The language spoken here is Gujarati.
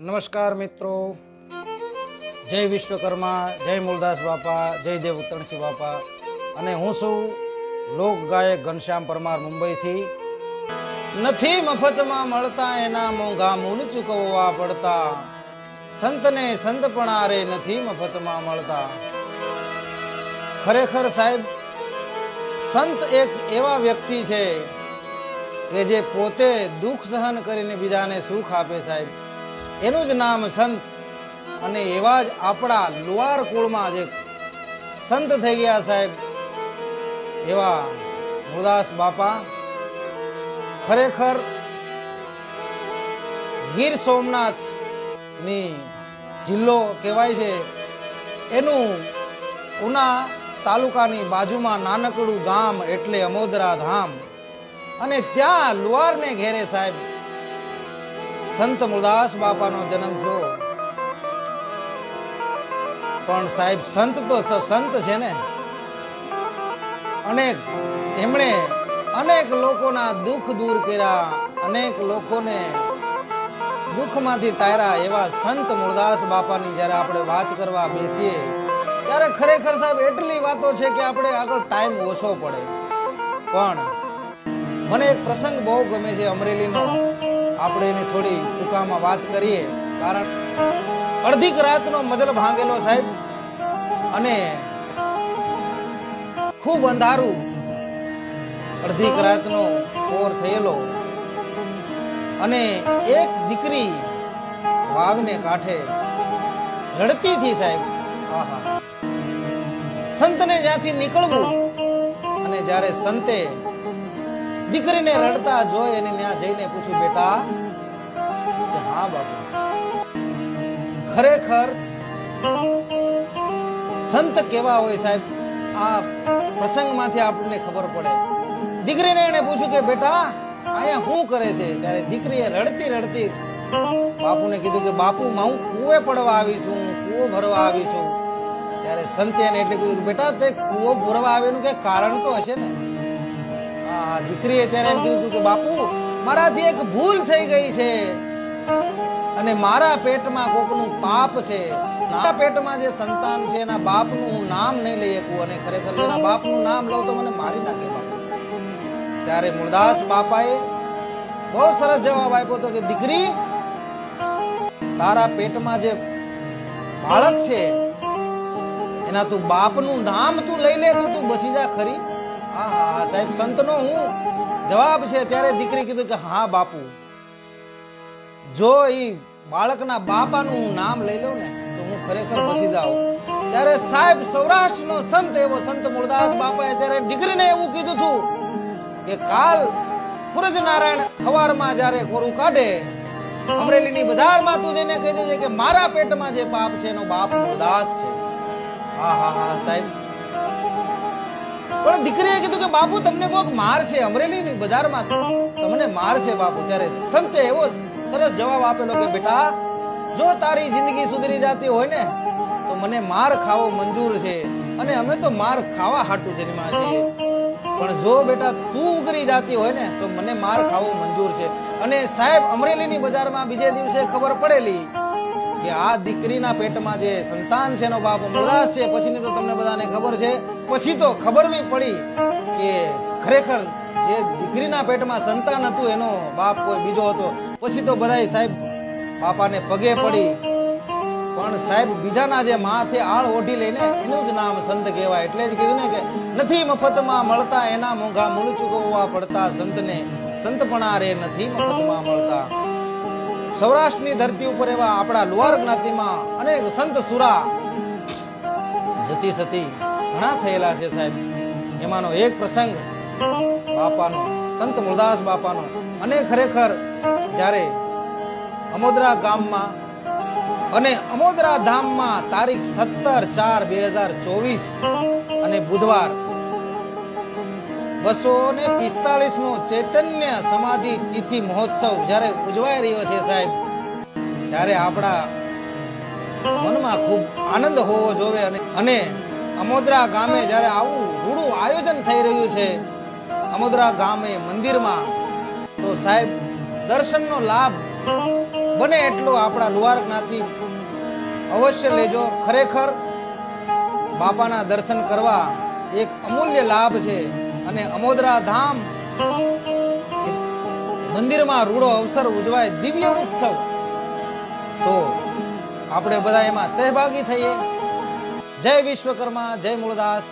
નમસ્કાર મિત્રો, જય વિશ્વકર્મા, જય મૂળદાસ બાપા, જય દેવ ઉત્તરણસિંહ બાપા. અને હું છું લોક ગાયક ઘનશ્યામ પરમાર મુંબઈથી. નથી મફતમાં મળતા એના મોંઘા મૂલ ચૂકવવા પડતા, સંતને સંતપણા રે નથી મફતમાં મળતા. ખરેખર સાહેબ, સંત એક એવા વ્યક્તિ છે કે જે પોતે દુઃખ સહન કરીને બીજાને સુખ આપે સાહેબ, એનું જ નામ સંત. અને એવા જ આપણા લુહાર કુળમાં જે સંત થઈ ગયા સાહેબ, એવા મૂળદાસ બાપા. ખરેખર ગીર સોમનાથ ની જિલ્લો કહેવાય છે, એનું ઉના તાલુકાની બાજુમાં નાનકડું ગામ એટલે અમોદરા ધામ. અને ત્યાં લુહારને ઘેરે સાહેબ સંત મૂળદાસ બાપાનો જન્મ થયો. પણ સાહેબ સંત તો સંત છે ને, એમણે અનેક લોકોના દુઃખ દૂર કર્યા, અનેક લોકોને દુઃખમાંથી તાર્યા. એવા સંત મૂળદાસ બાપાની જ્યારે આપણે વાત કરવા બેસીએ ત્યારે ખરેખર સાહેબ એટલી વાતો છે કે આપણે આગળ ટાઈમ ઓછો પડે. પણ મને એક પ્રસંગ બહુ ગમે છે અમરેલીનો, આપણે એની થોડી ટૂંકામાં વાત કરીએ. કારણ અડધીક રાતનો મજલ ભાંગેલો સાહેબ, અને ખૂબ અંધારું, અડધીક રાતનો કોર થયેલો, અને એક દીકરી વાવને કાંઠે રડતી હતી સાહેબ. આહા, સંતને જ્યાંથી નીકળવું, અને જ્યારે સંતે દીકરીને રડતા જોઈ અને ત્યાં જઈને પૂછ્યું, બેટા? હા બાપુ. ખરેખર સંત કેવા હોય સાહેબ, આ પ્રસંગમાંથી આપણને ખબર પડે. દીકરીને એને પૂછ્યું કે બેટા અહીંયા શું કરે છે? ત્યારે દીકરીએ રડતી રડતી બાપુને કીધું કે બાપુ હું કૂવે પડવા આવી છું, કૂવો ભરવા આવી છું. ત્યારે સંતે એને એટલે કીધું કે બેટા તે કૂવો ભરવા આવ્યાનું કે કારણ તો હશે ને. દીકરીએ ત્યારે એમ કીધું કે બાપુ મારાથી એક ભૂલ થઈ ગઈ છે, અને મારા પેટમાં કોકનું પાપ છે. મારા પેટમાં જે સંતાન છે એના બાપનું હું નામ નહીં લઈ શકું, અને ખરેખર એના બાપનું નામ લઉં તો મને મારી નાખે બાપુ. ત્યારે મૂળદાસ બાપાએ બહુ સરસ જવાબ આપ્યો હતો કે દીકરી, તારા પેટમાં જે બાળક છે એના તું બાપનું નામ તું લઈ લે તો તું બસી જા ખરી. હા સાહેબ, સંતનો હું જવાબ છે. ત્યારે દીકરી કીધું કે હા બાપુ, જો ઈ બાળકના બાપાનું હું નામ લઈ લઉં ને તો હું ખરેખર બસી જાઉં. ત્યારે સાહેબ સૌરાષ્ટ્રનો સંત એવો સંત મૂળદાસ બાપાએ ત્યારે દીકરીને એવું કીધું હતું કે કાલ સૂરજ નારાયણ સવારમાં જ્યારે કોરું કાઢે, અમરેલીની બજારમાં તું જઈને કહી દેજે કે મારા પેટમાં જે બાપ છે એનો બાપ મૂળદાસ છે. હા હા હા સાહેબ. પણ દીકરીએ કીધું કે બાપુ તમને કોઈક માર છે, અમરેલીની બજારમાં તમને માર છે બાપુ. ત્યારે સંતે એવો સરસ જવાબ આપેલો કે બેટા, જો તારી જિંદગી સુધરી જતી હોય ને તો મને માર ખાવો મંજૂર છે, અને અમે તો માર ખાવા હાટું જન્મ્યા છીએ. પણ જો બેટા તું ઉગરી જતી હોય ને તો મને માર ખાવો મંજૂર છે. અને સાહેબ અમરેલીની બજારમાં બીજે દિવસે ખબર પડેલી કે આ દીકરીના પેટમાં જે સંતાન છે એનો બાપ મૂળદાસ છે. પછીની તો તમને બધાને ખબર છે, પછી તો ખબર બી પડી કે ખરેખર જે દીકરીના પેટમાં સંતાન હતું એનો બાપ કોઈ બીજો હતો. પછી તો બધાય સાહેબ બાપાને પગે પડી. પણ સાહેબ બીજાના જે માથે આળ ઓઢી લઈને એનું જ નામ સંત કહેવાય. એટલે જ કીધું ને કે નથી મફતમાં મળતા એના મોંઘા મૂળ ચૂકવવા પડતા, સંતને સંતપણા રે નથી મફતમાં મળતા. સૌરાષ્ટ્રની ધરતી ઉપર એવા આપણા લુહાર જ્ઞાતિમાં અનેક સંત સુરા જતી સતી ઘણા થયેલા છે સાહેબ. એમાંનો એક પ્રસંગ બાપાનો, સંત મૂળદાસ બાપાનો. અને ખરેખર જ્યારે અમોદરા ગામમાં અને અમોદરા ધામમાં તારીખ 17/4/2024 અને બુધવાર 245મો ચૈતન્ય સમાધિ તિથિ મહોત્સવ જ્યારે ઉજવાઈ રહ્યો છે સાહેબ, ત્યારે આપણા મનમાં ખૂબ આનંદ હોવો જોઈએ. અને અમોદરા ગામે જ્યારે આવું રૂડું આયોજન થઈ રહ્યું છે અમોદરા ગામે મંદિરમાં, તો સાહેબ દર્શનનો લાભ બને એટલું આપણા લુહાર જ્ઞાતિ અવશ્ય લેજો. ખરેખર બાપાના દર્શન કરવા એક અમૂલ્ય લાભ છે. અને અમોદરા ધામ મંદિરમાં રૂડો અવસર ઉજવાય, દિવ્ય ઉત્સવ. તો આપણે બધા એમાં સહભાગી થઈએ. જય વિશ્વકર્મા, જય મૂળદાસ.